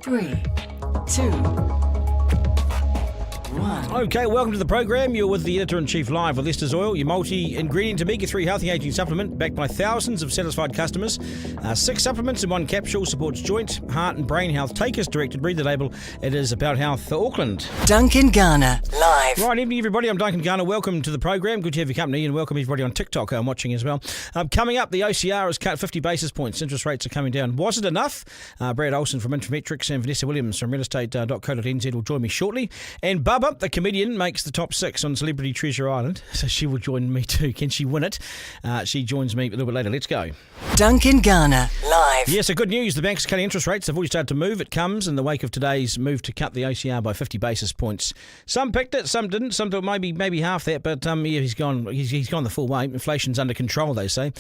3, 2, 1. Okay, welcome to the program. You're with the Editor-in-Chief live with Lester's Oil, your multi-ingredient omega-3 healthy aging supplement backed by thousands of satisfied customers. 6 supplements in 1 capsule, supports joint, heart and brain health. Take as directed, read the label. It is About Health Auckland. Duncan Garner, live. Right, evening everybody, I'm Duncan Garner. Welcome to the program. Good to have your company and welcome everybody on TikTok I'm watching as well. Coming up, the OCR has cut 50 basis points. Interest rates are coming down. Was it enough? Brad Olsen from Infometrics and Vanessa Williams from realestate.co.nz will join me shortly. And Bubba, the comedian, makes the top 6 on Celebrity Treasure Island, so she will join me too. Can she win it? She joins me a little bit later. Let's go. Duncan Garner, live. Yes, so good news. The bank's cutting interest rates. They've already started to move. It comes in the wake of today's move to cut the OCR by 50 basis points. Some picked it, some didn't. Some thought maybe half that, but yeah, he's gone the full way. Inflation's under control, they say.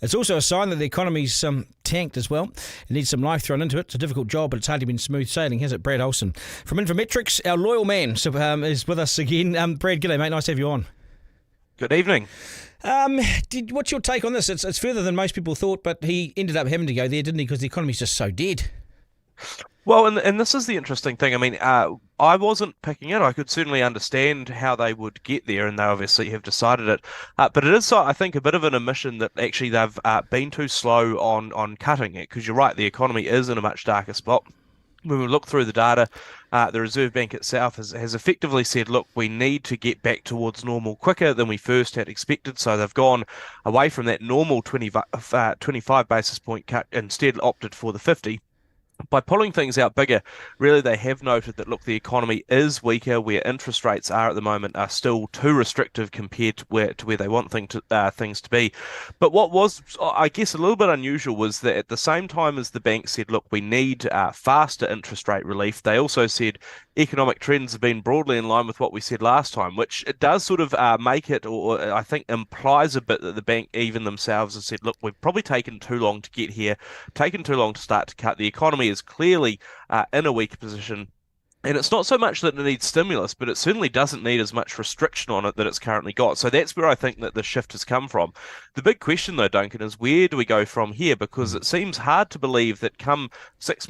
It's also a sign that the economy's tanked as well. It needs some life thrown into it. It's a difficult job, but it's hardly been smooth sailing, has it? Brad Olsen from Infometrics, our loyal man, is with us again. Brad, g'day, mate. Nice to have you on. Good evening. What's your take on this? It's further than most people thought, but he ended up having to go there, didn't he? Because the economy's just so dead. Well, and this is the interesting thing. I mean, I wasn't picking it. I could certainly understand how they would get there, and they obviously have decided it. But it is, I think, a bit of an admission that actually they've been too slow on cutting it, because you're right, the economy is in a much darker spot. When we look through the data, the Reserve Bank itself has effectively said, look, we need to get back towards normal quicker than we first had expected. So they've gone away from that normal 25 basis point cut, instead opted for the 50. By pulling things out bigger, really they have noted that, look, the economy is weaker, where interest rates are at the moment are still too restrictive compared to where they want things to be. But what was, I guess, a little bit unusual was that at the same time as the bank said, look, we need faster interest rate relief, they also said economic trends have been broadly in line with what we said last time, which it does sort of make it, or I think implies a bit that the bank even themselves have said, look, we've probably taken too long to get here, taken too long to start to cut. The economy is clearly in a weak position. And it's not so much that it needs stimulus, but it certainly doesn't need as much restriction on it that it's currently got. So that's where I think that the shift has come from. The big question, though, Duncan, is where do we go from here? Because it seems hard to believe that come 6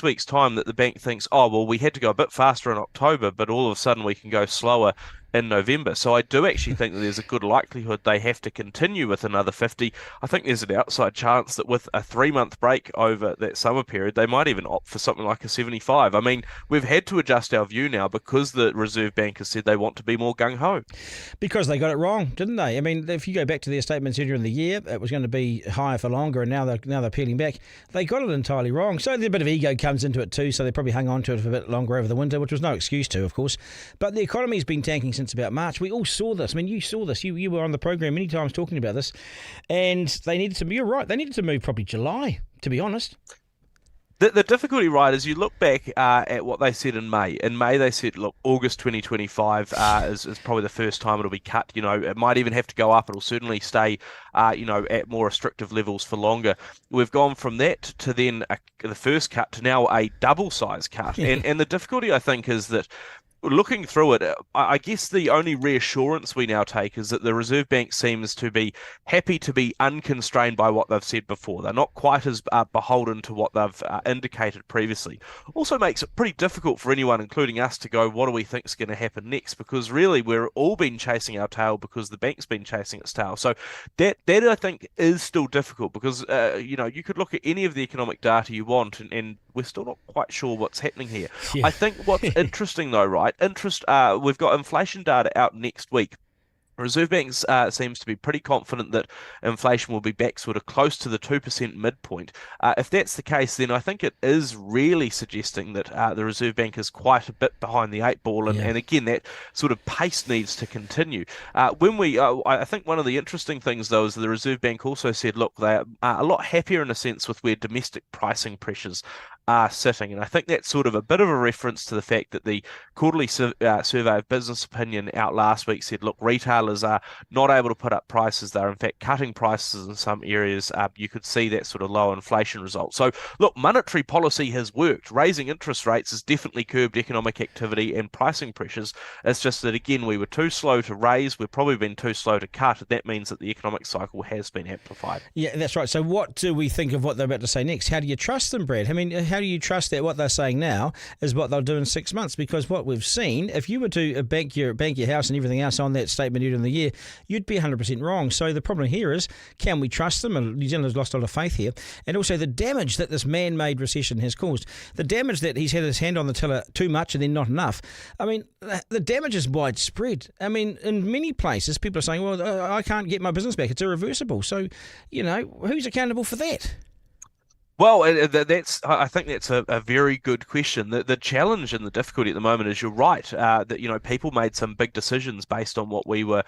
weeks' time that the bank thinks, oh, well, we had to go a bit faster in October, but all of a sudden we can go slower in November. So I do actually think that there's a good likelihood they have to continue with another 50. I think there's an outside chance that with a 3-month break over that summer period, they might even opt for something like a 75. I mean, we've had to adjust our view now because the Reserve Bank has said they want to be more gung-ho. Because they got it wrong, didn't they? I mean, if you go back to their statements earlier in the year, it was going to be higher for longer, and now they're peeling back. They got it entirely wrong. So a bit of ego comes into it too, so they probably hung on to it for a bit longer over the winter, which was no excuse to, of course. But the economy's been tanking since about March. We all saw this. I mean, you saw this. You were on the program many times talking about this, and they needed to. You're right. They needed to move probably July, to be honest. The difficulty, right, is you look back at what they said in May. In May, they said, look, August 2025 is probably the first time it'll be cut. You know, it might even have to go up. It'll certainly stay, at more restrictive levels for longer. We've gone from that to then the first cut to now a double size cut. And the difficulty, I think, is that looking through it, I guess the only reassurance we now take is that the Reserve Bank seems to be happy to be unconstrained by what they've said before. They're not quite as beholden to what they've indicated previously. Also makes it pretty difficult for anyone, including us, to go, what do we think is going to happen next? Because really, we're all been chasing our tail because the bank's been chasing its tail. So that I think is still difficult because, you could look at any of the economic data you want and we're still not quite sure what's happening here. Yeah. I think what's interesting, though, right? We've got inflation data out next week. Reserve Bank seems to be pretty confident that inflation will be back sort of close to the 2% midpoint. If that's the case, then I think it is really suggesting that the Reserve Bank is quite a bit behind the 8 ball, and again, that sort of pace needs to continue. I think one of the interesting things, though, is the Reserve Bank also said, look, they're a lot happier in a sense with where domestic pricing pressures are sitting. And I think that's sort of a bit of a reference to the fact that the quarterly survey of business opinion out last week said, look, retailers are not able to put up prices. They're in fact cutting prices in some areas. You could see that sort of low inflation result. So look, monetary policy has worked. Raising interest rates has definitely curbed economic activity and pricing pressures. It's just that, again, we were too slow to raise. We've probably been too slow to cut. That means that the economic cycle has been amplified. Yeah, that's right. So what do we think of what they're about to say next? How do you trust them, Brad? I mean, how do you trust that what they're saying now is what they'll do in 6 months? Because what we've seen, if you were to bank your house and everything else on that statement earlier in the year, you'd be 100% wrong. So the problem here is, can we trust them? And New Zealand has lost a lot of faith here. And also the damage that this man-made recession has caused. The damage that he's had his hand on the tiller too much and then not enough. I mean, the damage is widespread. I mean, in many places, people are saying, well, I can't get my business back. It's irreversible. So, who's accountable for that? Well, I think that's a very good question. The challenge and the difficulty at the moment is you're right, that, people made some big decisions based on what we were,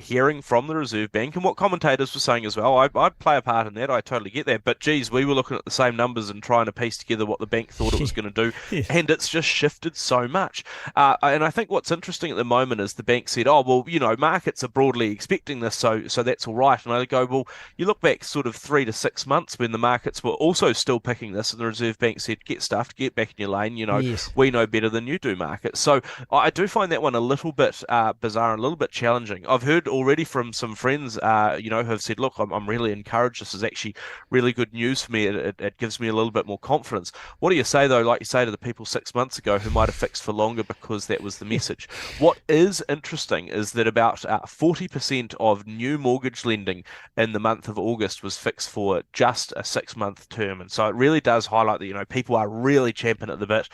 hearing from the Reserve Bank and what commentators were saying as well. I play a part in that. I totally get that. But, geez, we were looking at the same numbers and trying to piece together what the bank thought it was going to do. Yeah. And it's just shifted so much. And I think what's interesting at the moment is the bank said, markets are broadly expecting this, so that's all right. And I go, well, you look back sort of 3 to 6 months when the markets were also still picking this, and the Reserve Bank said, get stuffed, get back in your lane, Yes. We know better than you do, market. So I do find that one a little bit bizarre and a little bit challenging. I've heard already from some friends, who have said, look, I'm really encouraged. This is actually really good news for me. It gives me a little bit more confidence. What do you say, though, like you say to the people 6 months ago who might have fixed for longer because that was the message? What is interesting is that about 40% of new mortgage lending in the month of August was fixed for just a 6-month term. And so it really does highlight that, people are really champing at the bit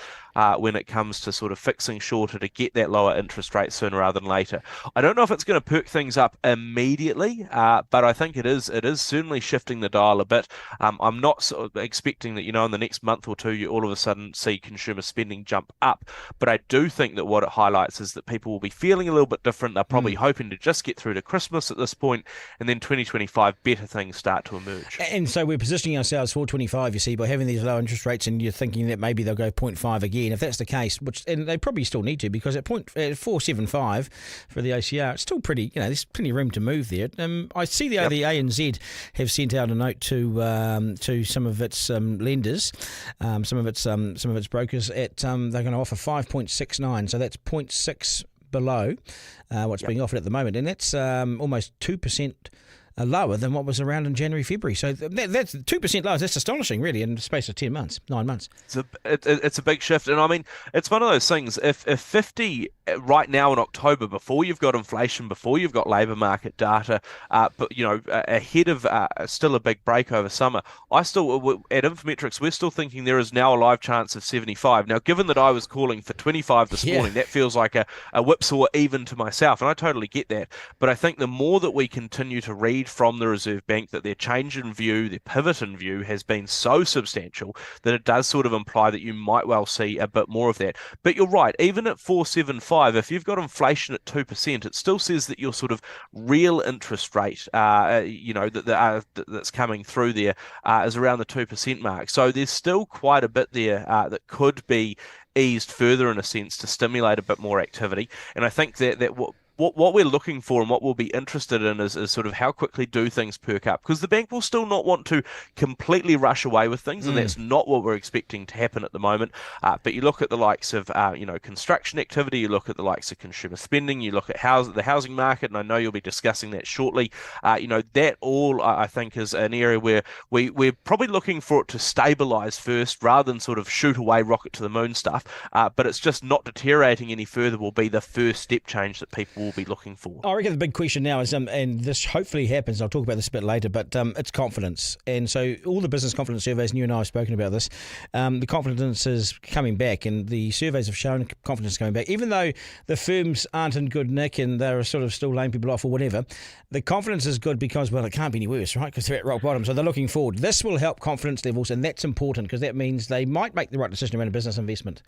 when it comes to sort of fixing shorter to get that lower interest rate sooner rather than later. I don't know if it's going to perk things up immediately, but I think it is certainly shifting the dial a bit. I'm not sort of expecting that, in the next month or two, you all of a sudden see consumer spending jump up. But I do think that what it highlights is that people will be feeling a little bit different. They're probably hoping to just get through to Christmas at this point, and then 2025, better things start to emerge. And so we're positioning ourselves for 25, you see, by having these low interest rates, and you're thinking that maybe they'll go 0.5 again. If that's the case, and they probably still need to, because at 475 for the OCR, it's still pretty, there's plenty of room to move there. I see the ANZ have sent out a note to some of its lenders, some of its brokers at they're going to offer 5.69, so that's 0.6 below what's being offered at the moment, and that's almost 2% lower than what was around in January, February. So that's 2% lower. That's astonishing, really, in the space of 9 months. It's a big shift. And I mean, it's one of those things, if 50 right now in October, before you've got inflation, before you've got labour market data, but, ahead of still a big break over summer, at Infometrics, we're still thinking there is now a live chance of 75. Now, given that I was calling for 25 this morning, that feels like a whipsaw even to myself, and I totally get that. But I think the more that we continue to read from the Reserve Bank that their change in view, their pivot in view has been so substantial that it does sort of imply that you might well see a bit more of that. But you're right, even at 475, if you've got inflation at 2%, it still says that your sort of real interest rate, that's coming through there is around the 2% mark. So there's still quite a bit there that could be eased further in a sense to stimulate a bit more activity. And I think that what we're looking for and what we'll be interested in is sort of how quickly do things perk up, because the bank will still not want to completely rush away with things, and that's not what we're expecting to happen at the moment. But you look at the likes of construction activity, you look at the likes of consumer spending, you look at the housing market, and I know you'll be discussing that shortly. That all I think is an area where we're probably looking for it to stabilise first rather than sort of shoot away rocket to the moon stuff. But it's just not deteriorating any further will be the first step change that people will be looking for. I reckon the big question now is, and this hopefully happens, I'll talk about this a bit later, but it's confidence. And so all the business confidence surveys, and you and I have spoken about this, the confidence is coming back, and the surveys have shown confidence coming back. Even though the firms aren't in good nick and they're sort of still laying people off or whatever, the confidence is good because, well, it can't be any worse, right? Because they're at rock bottom. So they're looking forward. This will help confidence levels, and that's important because that means they might make the right decision around a business investment.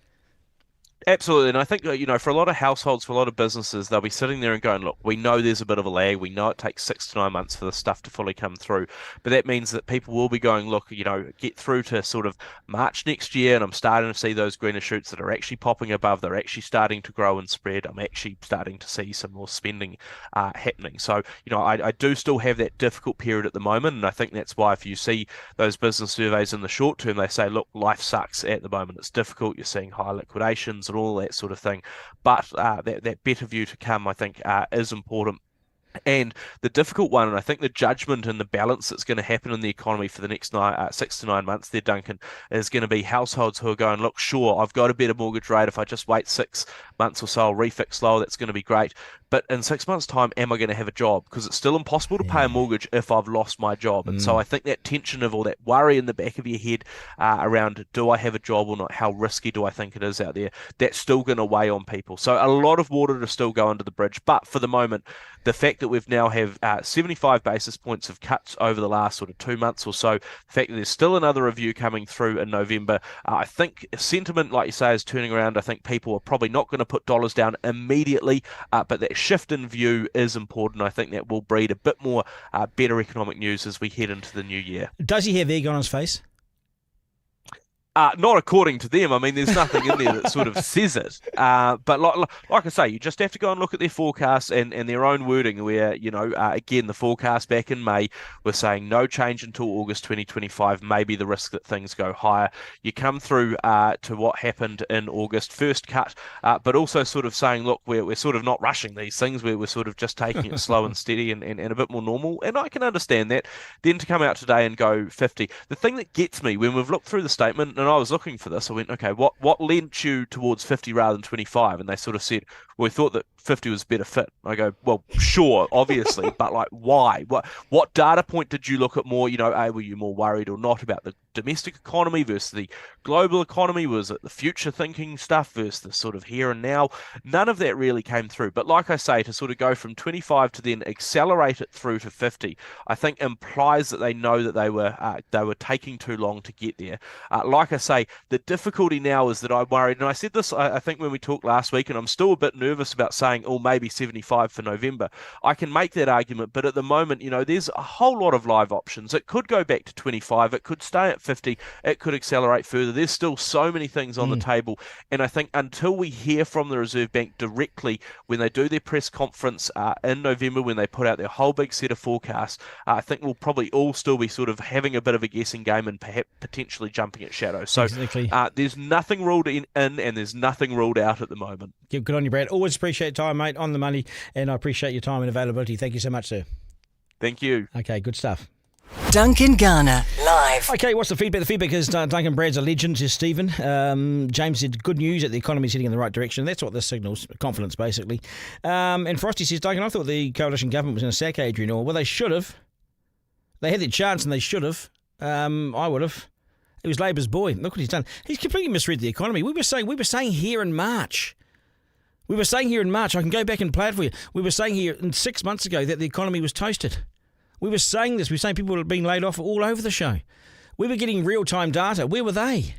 Absolutely, and I think, for a lot of households, for a lot of businesses, they'll be sitting there and going, look, we know there's a bit of a lag, we know it takes 6 to 9 months for the stuff to fully come through, but that means that people will be going, look, get through to sort of March next year, and I'm starting to see those greener shoots that are actually popping above, they're actually starting to grow and spread, I'm actually starting to see some more spending happening. So, I do still have that difficult period at the moment, and I think that's why if you see those business surveys in the short term, they say, look, life sucks at the moment, it's difficult, you're seeing high liquidations and all that sort of thing. But that better view to come, I think, is important. And the difficult one, and I think the judgment and the balance that's going to happen in the economy for the next 6 to 9 months there, Duncan, is going to be households who are going, look, sure, I've got a better mortgage rate. If I just wait 6 months or so, I'll refix lower. That's going to be great. But in 6 months' time, am I going to have a job? Because it's still impossible to pay a mortgage if I've lost my job. And so I think that tension of all that worry in the back of your head around, do I have a job or not? How risky do I think it is out there? That's still going to weigh on people. So a lot of water to still go under the bridge. But for the moment, the fact that we've now have 75 basis points of cuts over the last sort of 2 months or so, the fact that there's still another review coming through in November, I think sentiment, like you say, is turning around. I think people are probably not going to put dollars down immediately, but that shift in view is important. I think that will breed a bit more better economic news as we head into the new year. Does he have egg on his face? Not according to them. I mean, there's nothing in there that sort of says it. But like I say, you just have to go and look at their forecasts and their own wording where, again, the forecast back in May was saying no change until August 2025, maybe the risk that things go higher. You come through to what happened in August, first cut, but also sort of saying, look, we're sort of not rushing these things. We're sort of just taking it slow and steady and a bit more normal. And I can understand that. Then to come out today and go 50. The thing that gets me when we've looked through the statement, and I was looking for this, I went, okay, what lent you towards 50 rather than 25? And they sort of said, well, we thought that 50 was a better fit. I go, well, sure, obviously, but like, why? What data point did you look at more? Were you more worried or not about the domestic economy versus the global economy? Was it the future thinking stuff versus the sort of here and now? None of that really came through. But like I say, to sort of go from 25 to then accelerate it through to 50, I think implies that they know that they were taking too long to get there. Like I say, the difficulty now is that I'm worried, and I said this, I think when we talked last week, and I'm still a bit nervous about saying, oh, maybe 75 for November. I can make that argument, but at the moment, there's a whole lot of live options. It could go back to 25. It could stay at 50. It could accelerate further. There's still so many things on the table. And I think until we hear from the Reserve Bank directly when they do their press conference in November, when they put out their whole big set of forecasts, I think we'll probably all still be sort of having a bit of a guessing game and perhaps potentially jumping at shadows. So exactly. There's nothing ruled in and there's nothing ruled out at the moment. Yeah, good on you, Brad. Always appreciate time, mate, on the money, and I appreciate your time and availability. Thank you so much, sir. Thank you. Okay, good stuff. Duncan Garner, live. Okay, what's the feedback? The feedback is Duncan, Brad's a legend, says Stephen. James said, good news that the economy's heading in the right direction. That's what this signals, confidence, basically. And Frosty says, Duncan, I thought the coalition government was going to sack Adrian Orr. Well, they should have. They had their chance and they should have. I would have. He was Labour's boy. Look what he's done. He's completely misread the economy. We were saying here in March. I can go back and play it for you. We were saying here 6 months ago that the economy was toasted. We were saying this. We were saying people were being laid off all over the show. We were getting real-time data. Where were they?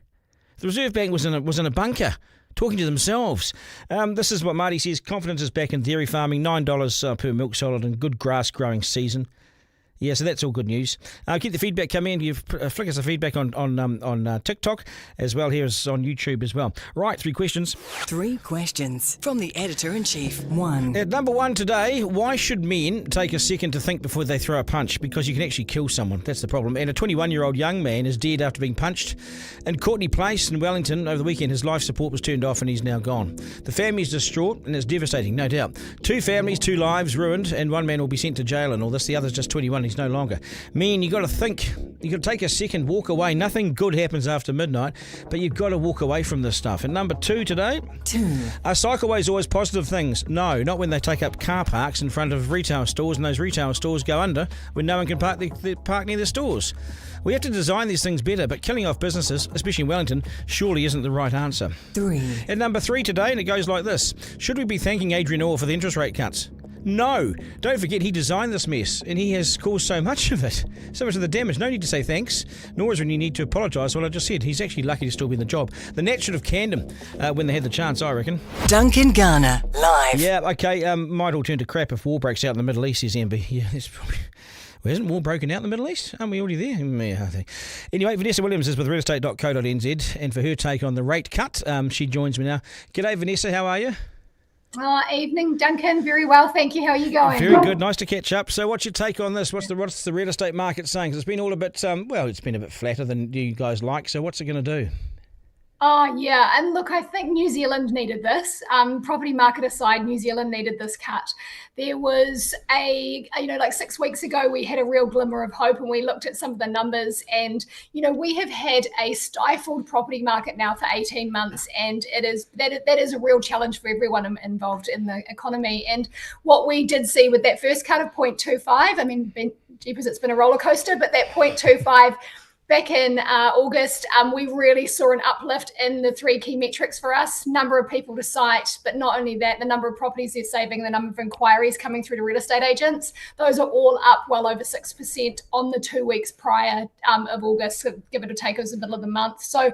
The Reserve Bank was in a bunker, talking to themselves. This is what Marty says. Confidence is back in dairy farming. $9 per milk solid and good grass growing season. Yeah, so that's all good news. Keep the feedback coming in. You flick us the feedback on TikTok as well. Here is on YouTube as well. Right, 3 questions. 3 questions from the Editor-in-Chief. 1. At number 1 today, why should men take a second to think before they throw a punch? Because you can actually kill someone. That's the problem. And a 21-year-old young man is dead after being punched in Courtney Place in Wellington over the weekend. His life support was turned off and he's now gone. The family is distraught and it's devastating, no doubt. 2 families, 2 lives ruined, and 1 man will be sent to jail and all this. The other's just 21. He's no longer. Men, you got to think. You got to take a second, walk away. Nothing good happens after midnight, but you've got to walk away from this stuff. And number 2 today, 2. Are cycleways always positive things? No, not when they take up car parks in front of retail stores and those retail stores go under when no one can park near the stores. We have to design these things better, but killing off businesses, especially in Wellington, surely isn't the right answer. 3. And number 3 today, and it goes like this. Should we be thanking Adrian Orr for the interest rate cuts? No. Don't forget he designed this mess and he has caused so much of it. So much of the damage. No need to say thanks, nor is there any need to apologise. Well, I just said he's actually lucky to still be in the job. The Nats should have canned him when they had the chance, I reckon. Duncan Garner, live. Yeah, okay, might all turn to crap if war breaks out in the Middle East, says MB. Yeah, it's probably... Well, hasn't war broken out in the Middle East? Aren't we already there? Yeah, I think. Anyway, Vanessa Williams is with realestate.co.nz, and for her take on the rate cut, she joins me now. G'day, Vanessa, how are you? Evening, Duncan. Very well, thank you. How are you going? Very good. Nice to catch up. So what's your take on this? What's the real estate market saying? 'Cause it's been all a bit, it's been a bit flatter than you guys like. So what's it going to do? Oh, yeah. And look, I think New Zealand needed this. Property market aside, New Zealand needed this cut. There was like 6 weeks ago, we had a real glimmer of hope and we looked at some of the numbers. And, we have had a stifled property market now for 18 months. And that is a real challenge for everyone involved in the economy. And what we did see with that first cut of 0.25, jeepers, it's been a roller coaster, but that 0.25 back in August, we really saw an uplift in the three key metrics for us: number of people to site, but not only that, the number of properties they're saving, the number of inquiries coming through to real estate agents. Those are all up well over 6% on the 2 weeks prior of August, so give it or take, it was the middle of the month. So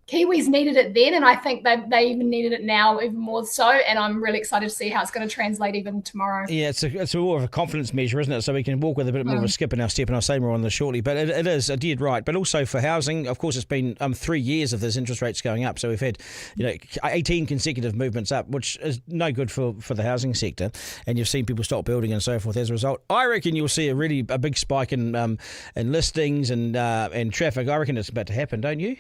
Kiwis needed it then, and I think they even needed it now even more so, and I'm really excited to see how it's going to translate even tomorrow. Yeah, it's more of a confidence measure, isn't it? So we can walk with a bit more of a skip in our step, and I'll say more on this shortly. But it is, I did right. But also for housing, of course, it's been 3 years of those interest rates going up. So we've had 18 consecutive movements up, which is no good for the housing sector. And you've seen people stop building and so forth as a result. I reckon you'll see a big spike in listings and traffic. I reckon it's about to happen, don't you?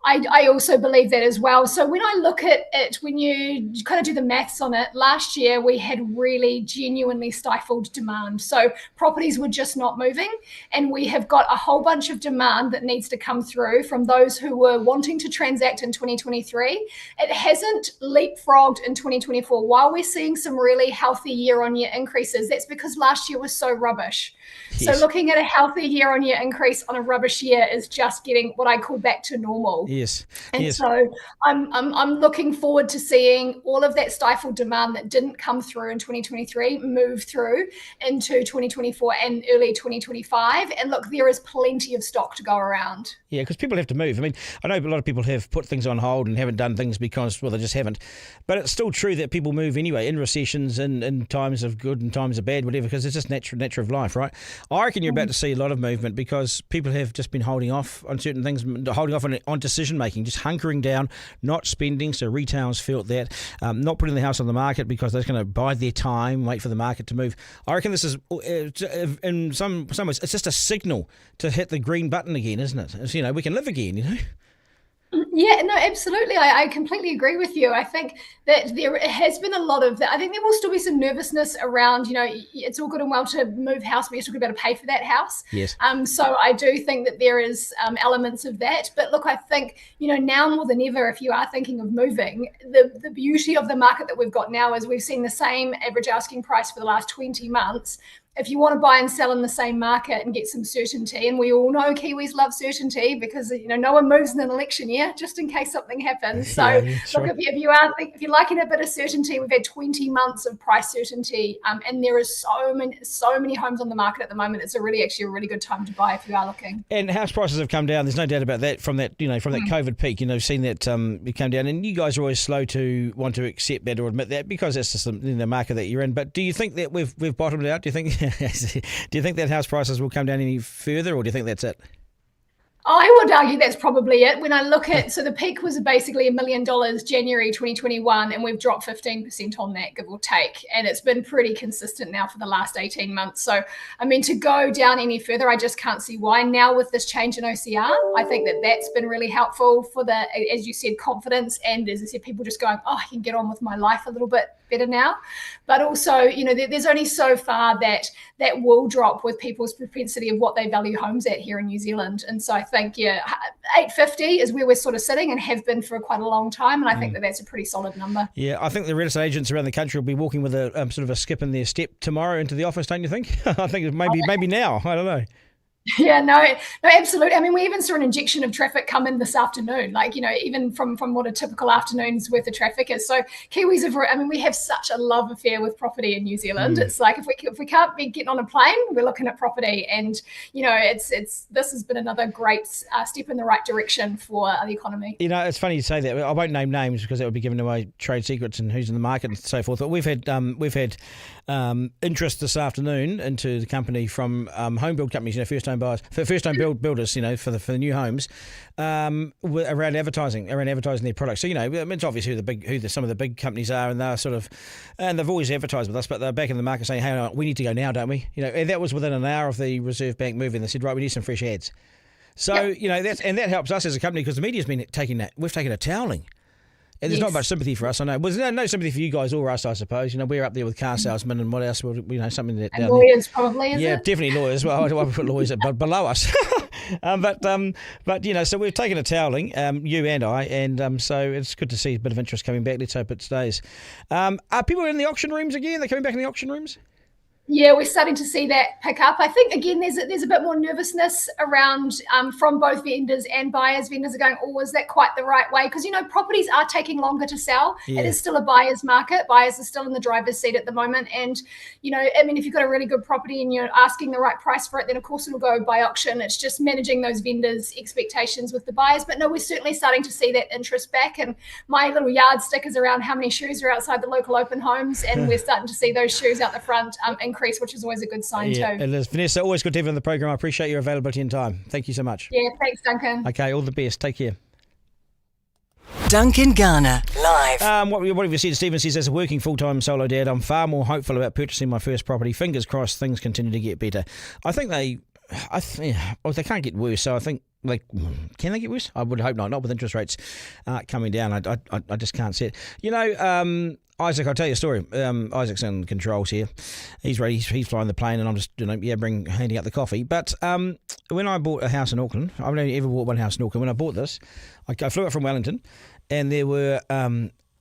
I also believe that as well. So when I look at it, when you kind of do the maths on it, last year we had really genuinely stifled demand. So properties were just not moving, and we have got a whole bunch of demand that needs to come through from those who were wanting to transact in 2023. It hasn't leapfrogged in 2024. While we're seeing some really healthy year-on-year increases, that's because last year was so rubbish. Yes. So looking at a healthy year-on-year increase on a rubbish year is just getting what I call back to normal. Yes. And so I'm looking forward to seeing all of that stifled demand that didn't come through in 2023 move through into 2024 and early 2025. And look, there is plenty of stock to go around. Yeah, because people have to move. I mean, I know a lot of people have put things on hold and haven't done things because, well, they just haven't. But it's still true that people move anyway, in recessions and in times of good and times of bad, whatever, because it's just nature of life, right? I reckon you're about to see a lot of movement because people have just been holding off on certain things, holding off on decision making, just hunkering down, not spending. So retailers felt that, not putting the house on the market because they're going to bide their time, wait for the market to move. I reckon this is, in some ways, it's just a signal to hit the green button again, isn't it? It's, we can live again, Yeah, no, absolutely. I completely agree with you. I think that there has been a lot of that. I think there will still be some nervousness around, it's all good and well to move house, but you're still going to be able to pay for that house. Yes. So I do think that there is elements of that. But look, I think, now more than ever, if you are thinking of moving, the beauty of the market that we've got now is we've seen the same average asking price for the last 20 months. If you want to buy and sell in the same market and get some certainty, and we all know Kiwis love certainty because no one moves in an election year, just in case something happens. So look, if you're liking a bit of certainty, we've had 20 months of price certainty, and there is so many homes on the market at the moment. It's actually a really good time to buy if you are looking. And house prices have come down. There's no doubt about that from that COVID peak. Seen that it come down, and you guys are always slow to want to accept that or admit that because that's just the market that you're in. But do you think that we've bottomed out? Do you think? Do you think that house prices will come down any further, or do you think that's it? I would argue that's probably it. When I look at, so the peak was basically $1 million January 2021, and we've dropped 15% on that, give or take. And it's been pretty consistent now for the last 18 months. So, to go down any further, I just can't see why. Now with this change in OCR, I think that that's been really helpful for as you said, confidence. And as I said, people just going, I can get on with my life a little bit better now. But also, there's only so far that will drop with people's propensity of what they value homes at here in New Zealand. And so I think, 850 is where we're sort of sitting and have been for quite a long time. And I think that that's a pretty solid number. Yeah, I think the real estate agents around the country will be walking with a sort of a skip in their step tomorrow into the office, don't you think? I think maybe now. I don't know. Yeah, no, absolutely. We even saw an injection of traffic come in this afternoon, even from what a typical afternoon's worth of traffic is. So Kiwis we have such a love affair with property in New Zealand. It's like if we can't be getting on a plane, we're looking at property, and this has been another great step in the right direction for the economy. It's funny you say that. I won't name names because that would be giving away trade secrets and who's in the market and so forth. But we've had interest this afternoon into the company from home build companies, first home buyers, first home builders, for the new homes, around advertising their products. So it's obvious who some of the big companies are, and they've always advertised with us, but they're back in the market saying, hey, we need to go now, don't we? And that was within an hour of the Reserve Bank moving. They said, right, we need some fresh ads. So, that helps us as a company because the media's been we've taken a toweling. And there's not much sympathy for us, I know. Well, there's no sympathy for you guys or us, I suppose. We're up there with car salesmen and what else? Something that and lawyers probably. Is it? Definitely lawyers. Well, I would put lawyers below us. So we've taken a toweling, you and I, and so it's good to see a bit of interest coming back. Let's hope it stays. Are people in the auction rooms again? They're coming back in the auction rooms? Yeah, we're starting to see that pick up. I think, again, there's a bit more nervousness around from both vendors and buyers. Vendors are going, is that quite the right way? Because, properties are taking longer to sell. Yeah. It is still a buyer's market. Buyers are still in the driver's seat at the moment. And, if you've got a really good property and you're asking the right price for it, then, of course, it'll go by auction. It's just managing those vendors' expectations with the buyers. But, no, we're certainly starting to see that interest back. And my little yardstick is around how many shoes are outside the local open homes. And we're starting to see those shoes out the front increase, which is always a good sign too. It is. Vanessa, always good to have you on the program. I appreciate your availability and time. Thank you so much. Yeah, thanks, Duncan. Okay, all the best. Take care. Duncan Garner, live. What have you said? Stephen says, as a working full-time solo dad, I'm far more hopeful about purchasing my first property. Fingers crossed things continue to get better. I think they can't get worse, so I think can they get worse? I would hope not. Not with interest rates coming down. I just can't see it. Isaac, I'll tell you a story. Isaac's in controls here. He's ready. He's flying the plane, and I'm just handing out the coffee. But when I bought a house in Auckland, I've only ever bought one house in Auckland. When I bought this, I flew up from Wellington, and there were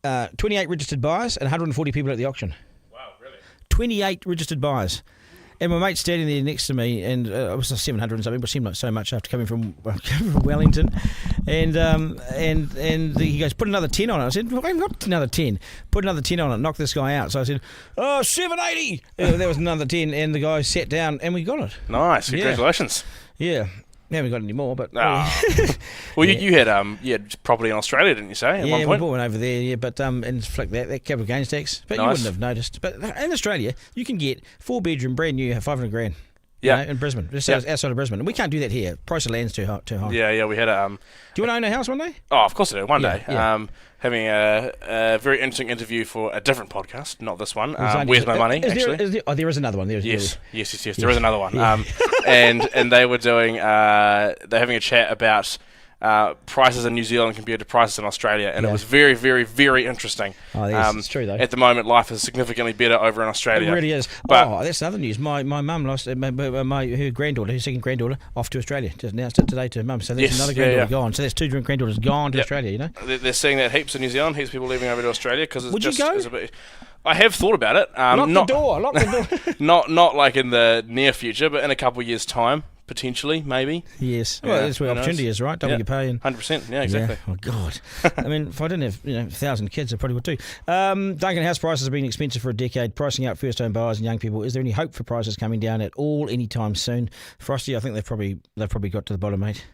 28 registered buyers and 140 people at the auction. Wow, really? 28 registered buyers. And my mate's standing there next to me, and it was 700 and something, but seemed like so much after coming from Wellington. And he goes, put another 10 on it. I said, well, I've got another 10. Put another 10 on it, knock this guy out. So I said, 780. There was another 10, and the guy sat down, and we got it. Nice, congratulations. Yeah. We haven't got any more, but well, you had property in Australia, didn't you say? At one point? We bought one over there. But and flick that capital gains tax. But you wouldn't have noticed. But in Australia, you can get 4-bedroom brand new, $500,000. In Brisbane, just outside of Brisbane, and we can't do that here. Price of land's too high. Yeah, we had a. Do you want to own a house one day? Oh, of course I do. One day. Yeah. Having a very interesting interview for a different podcast, not this one. Where's my money? Actually, there is another one. Yes. There is another one. And they were doing. They're having a chat about prices in New Zealand compared to prices in Australia, and it was very, very, very interesting. Oh, yes, it's true though. At the moment, life is significantly better over in Australia. It really is. But that's other news. My mum lost her second granddaughter, off to Australia. Just announced it today to her mum. So there's another granddaughter gone. So there's 2 granddaughters gone to Australia. They're seeing that heaps in New Zealand. Heaps of people leaving over to Australia because it's Would just. You go? It's a bit, I have thought about it. Lock the door. Not like in the near future, but in a couple of years' time. Potentially, maybe. Yes. Well, that's where opportunity is, right? Double your pay. 100%. Yeah, exactly. Yeah. Oh, God. I mean, if I didn't have 1,000 kids, I probably would too. Duncan, house prices have been expensive for a decade, pricing out first-home buyers and young people. Is there any hope for prices coming down at all anytime soon? Frosty, I think they've probably got to the bottom, mate.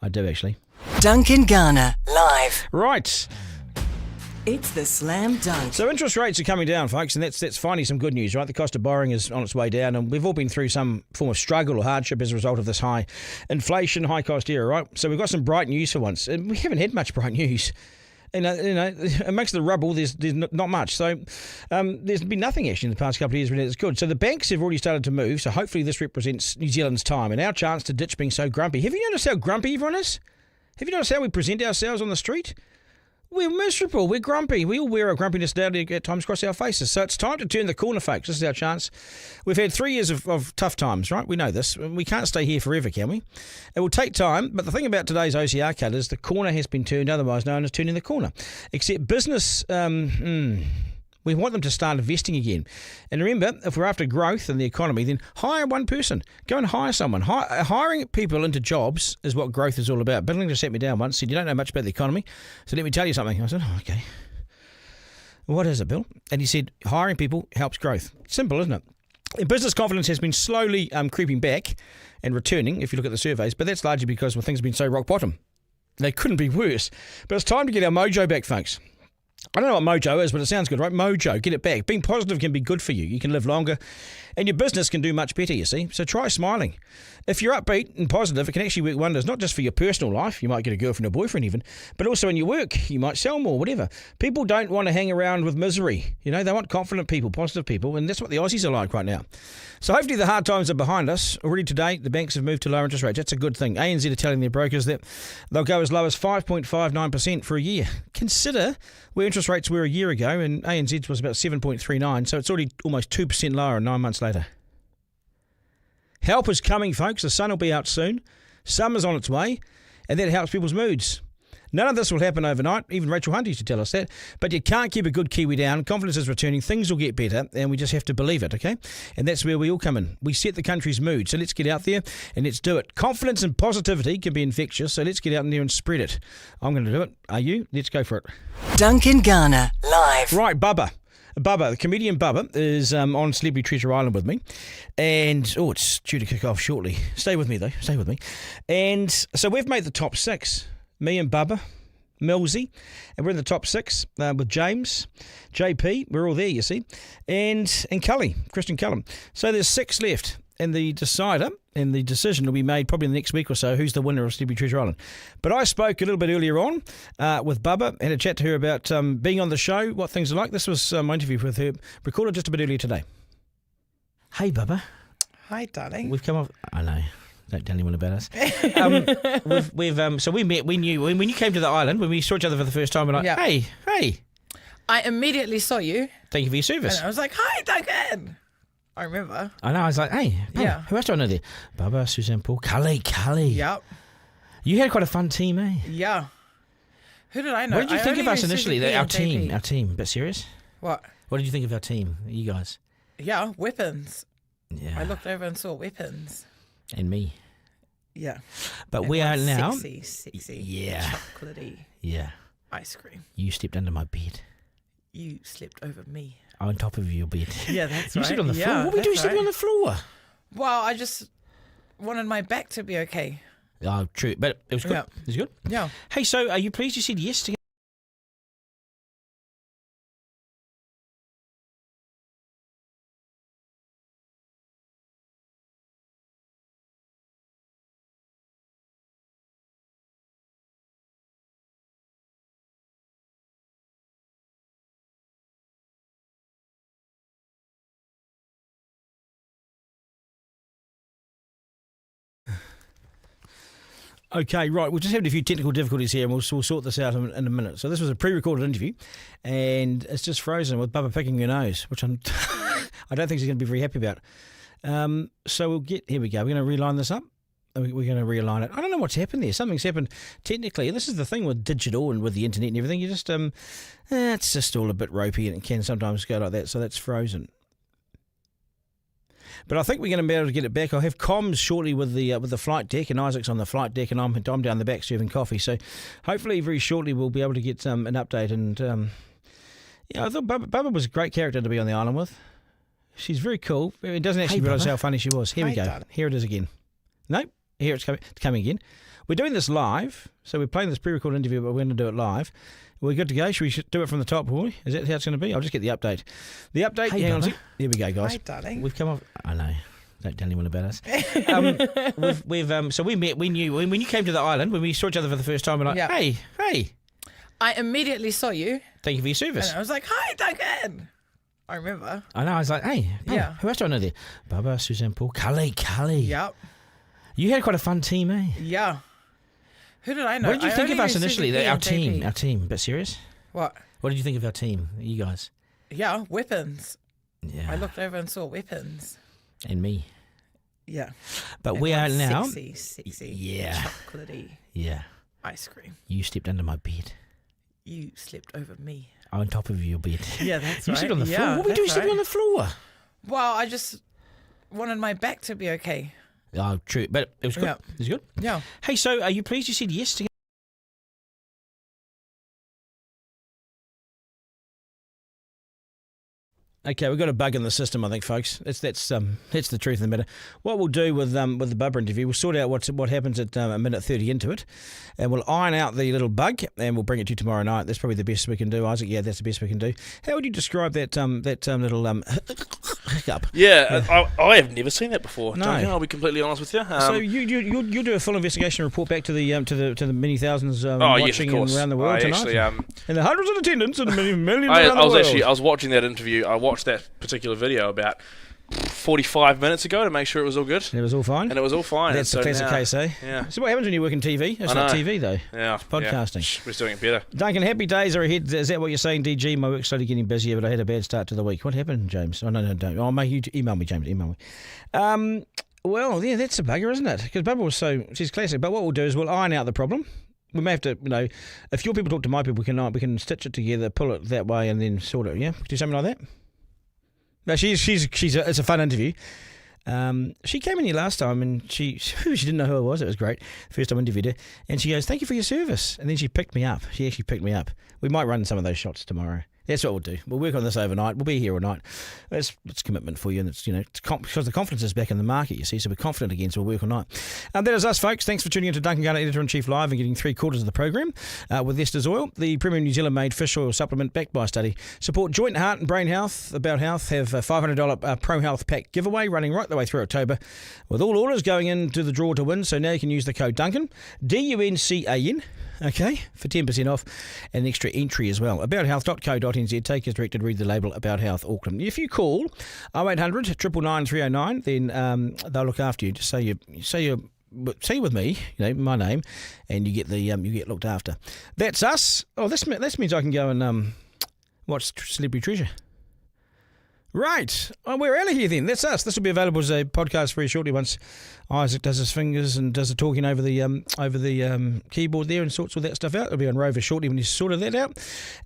I do, actually. Duncan Garner, live. Right. It's the slam dunk. So interest rates are coming down, folks, and that's finally some good news, right? The cost of borrowing is on its way down, and we've all been through some form of struggle or hardship as a result of this high inflation, high cost era, right? So we've got some bright news for once, and we haven't had much bright news. Amongst the rubble, there's not much. So there's been nothing actually in the past couple of years when it's good. So the banks have already started to move. So hopefully this represents New Zealand's time and our chance to ditch being so grumpy. Have you noticed how grumpy everyone is? Have you noticed how we present ourselves on the street? We're miserable. We're grumpy. We all wear our grumpiness down at times across our faces. So it's time to turn the corner, folks. This is our chance. We've had 3 years of tough times, right? We know this. We can't stay here forever, can we? It will take time. But the thing about today's OCR cut is the corner has been turned, otherwise known as turning the corner. Except business, we want them to start investing again. And remember, if we're after growth in the economy, then hire one person. Go and hire someone. Hiring people into jobs is what growth is all about. Bill just sat me down once, said, you don't know much about the economy, so let me tell you something. I said, okay. What is it, Bill? And he said, hiring people helps growth. Simple, isn't it? And business confidence has been slowly creeping back and returning, if you look at the surveys, but that's largely because things have been so rock bottom. They couldn't be worse. But it's time to get our mojo back, folks. I don't know what mojo is, but it sounds good, right? Mojo, get it back. Being positive can be good for you. You can live longer And your business can do much better, you see. So try smiling. If you're upbeat and positive, it can actually work wonders, not just for your personal life, you might get a girlfriend or boyfriend even, but also in your work, you might sell more, whatever. People don't want to hang around with misery. You know, they want confident people, positive people, and that's what the Aussies are like right now. So hopefully the hard times are behind us. Already today, the banks have moved to lower interest rates. That's a good thing. ANZ are telling their brokers that they'll go as low as 5.59% for a year. Consider where interest rates were a year ago, and ANZ's was about 7.39, so it's already almost 2% lower 9 months later. Help is coming, folks. The sun will be out soon. Summer's on its way, and that helps people's moods. None of this will happen overnight. Even Rachel Hunt used to tell us that. But you can't keep a good Kiwi down. Confidence is returning. Things will get better, and we just have to believe it, okay? And that's where we all come in. We set the country's mood, so let's get out there and let's do it. Confidence and positivity can be infectious, so let's get out in there and spread it. I'm going to do it. Are you? Let's go for it. Duncan Garner, live. Right, Bubba, the comedian Bubba, is on Celebrity Treasure Island with me. And, it's due to kick off shortly. Stay with me, though. Stay with me. And so we've made the top 6. Me and Bubba, Millsy, and we're in the top 6 with James, JP, we're all there, you see, and Cully, Christian Cullum. So there's 6 left, and the decider and the decision will be made probably in the next week or so, who's the winner of Celebrity Treasure Island. But I spoke a little bit earlier on with Bubba, had a chat to her about being on the show, what things are like. This was my interview with her, recorded just a bit earlier today. Hey, Bubba. Hi, darling. We've come off... I know. Don't tell anyone about us. So we met. We knew when you came to the island, when we saw each other for the first time. We're like, hey. I immediately saw you. Thank you for your service. And I was like, hi, Duncan. I remember. I know. I was like, hey. Yeah. Who else do I know there? Bubba, Suzanne, Paul, Cully. Yep. You had quite a fun team, eh? Yeah. Who did I know? What did you think of us initially? Our team. A bit serious. What? What did you think of our team? You guys. Yeah, weapons. Yeah. I looked over and saw weapons. And me. Yeah. But and we are now. Sexy. Yeah. Chocolatey. Yeah. Ice cream. You stepped under my bed. You slept over me. On top of your bed. Yeah, that's you right. slept on the floor. What were we doing sleeping on the floor? Well, I just wanted my back to be okay. Oh, true. But it was good. Yeah. It was good. Yeah. Hey, so are you pleased you said yes to... Okay, right. We're just having a few technical difficulties here, and we'll sort this out in a minute. So this was a pre-recorded interview, and it's just frozen with Bubba picking your nose, which I don't think she's going to be very happy about. So here we go. We're going to realign this up. We're going to realign it. I don't know what's happened there. Something's happened technically. This is the thing with digital and with the internet and everything. You just it's just all a bit ropey, and it can sometimes go like that. So that's frozen. But I think we're going to be able to get it back. I'll have comms shortly with the flight deck, and Isaac's on the flight deck, and I'm down the back serving coffee. So hopefully very shortly we'll be able to get an update. And I thought Bubba was a great character to be on the island with. She's very cool. It doesn't actually realise how funny she was. Here we go. Darling. Here it is again. Nope. Here it's coming again. We're doing this live, so we're playing this pre-recorded interview, but we're going to do it live. We're good to go. Should we do it from the top, will we? Is that how it's going to be? I'll just get the update. The update. Hey, hang on a Bubba. sec. Here we go, guys. Hi, darling. We've come off. I know. Don't tell anyone about us. So we met. We knew when you came to the island, when we saw each other for the first time. We're like, hey. I immediately saw you. Thank you for your service. And I was like, hi, Duncan. I remember. I know. I was like, hey. Yeah. Who else do I know there? Bubba, Suzanne, Paul, Cully. Yep. You had quite a fun team, eh? Yeah. Who did I know? What did you think of us initially? Our team. A bit serious. What? What did you think of our team? You guys. Yeah, weapons. Yeah. I looked over and saw weapons. And me. Yeah. But And we are one now. Sexy. Yeah. Chocolatey. Yeah. Ice cream. You stepped under my bed. You slept over me. On top of your bed. Yeah, that's You right. slept on the floor. Yeah, What were we doing sleeping on the floor? Well, I just wanted my back to be okay. Oh, true. But it was good. Yeah. It was good. Yeah. Hey, so are you pleased you said yes to... Okay, we've got a bug in the system, I think, folks. That's the truth of the matter. What we'll do with the Bubba interview, we'll sort out what happens at a minute 30 into it, and we'll iron out the little bug, and we'll bring it to you tomorrow night. That's probably the best we can do, Isaac. Yeah, that's the best we can do. How would you describe that little hiccup. Yeah, I have never seen that before. No. Duncan, I'll be completely honest with you. So you'll do a full investigation report back to the many thousands yes, of watching course. around the world tonight, Actually, and the hundreds of attendants and millions around the world. I was watching that interview. I watched that particular video about 45 minutes ago to make sure it was all good. It was all fine. And it was all fine. That's the classic case, eh? Yeah. So what happens when you work in TV? It's not TV though. Yeah. It's podcasting. Yeah. We're just doing it better. Duncan, happy days are ahead. Is that what you're saying, DG? My work's slowly getting busier, but I had a bad start to the week. What happened, James? Oh, no, don't. Oh, mate, you email me, James. Email me. Well, yeah, that's a bugger, isn't it? Because Bubba was she's classic. But what we'll do is we'll iron out the problem. We may have to, if your people talk to my people, we can stitch it together, pull it that way, and then sort it. Yeah, do something like that. No, it's a fun interview. She came in here last time and she didn't know who I was. It was great. First time I interviewed her, and she goes, "Thank you for your service." And then she picked me up. She actually picked me up. We might run some of those shots tomorrow. That's what we'll do. We'll work on this overnight. We'll be here all night. It's commitment for you, and it's because the confidence is back in the market. You see, so we're confident again. So we'll work all night. That is us, folks. Thanks for tuning in to Duncan Garner, Editor-in-Chief Live, and getting 3/4 of the program with Esther's Oil, the premium New Zealand-made fish oil supplement backed by a study. Support joint, heart, and brain health. About Health have a $500 Pro Health Pack giveaway running right the way through October, with all orders going into the draw to win. So now you can use the code Duncan, DUNCAN. Okay, for 10% off and an extra entry as well. Abouthealth.co.nz. Take as directed, read the label About Health Auckland. If you call 0800 999 309, then they'll look after you. Just say with me, my name, and you get looked after. That's us. Oh, this means I can go and watch Celebrity Treasure. Right. Oh, we're out of here then. That's us. This will be available as a podcast very shortly once Isaac does his fingers and does the talking over the keyboard there and sorts all that stuff out. It'll be on Rover shortly when he's sorted that out.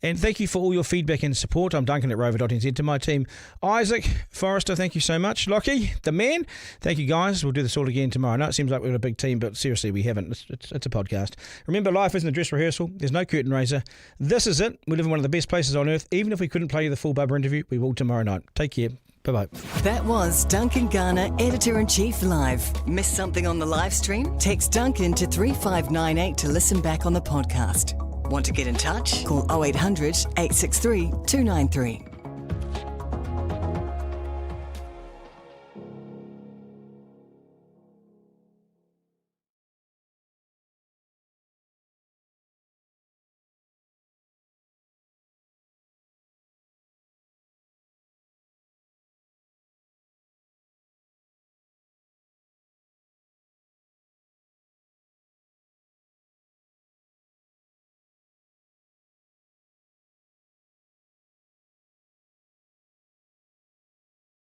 And thank you for all your feedback and support. I'm Duncan at rover.nz. To my team, Isaac, Forrester, thank you so much. Lockie, the man, thank you guys. We'll do this all again tomorrow. I know it seems like we're a big team, but seriously, we haven't. It's a podcast. Remember, life isn't a dress rehearsal. There's no curtain raiser. This is it. We live in one of the best places on earth. Even if we couldn't play you the full Bubba interview, we will tomorrow night. Take care. Bye-bye. That was Duncan Garner, Editor-in-Chief Live. Missed something on the live stream? Text Duncan to 3598 to listen back on the podcast. Want to get in touch? Call 0800 863 293.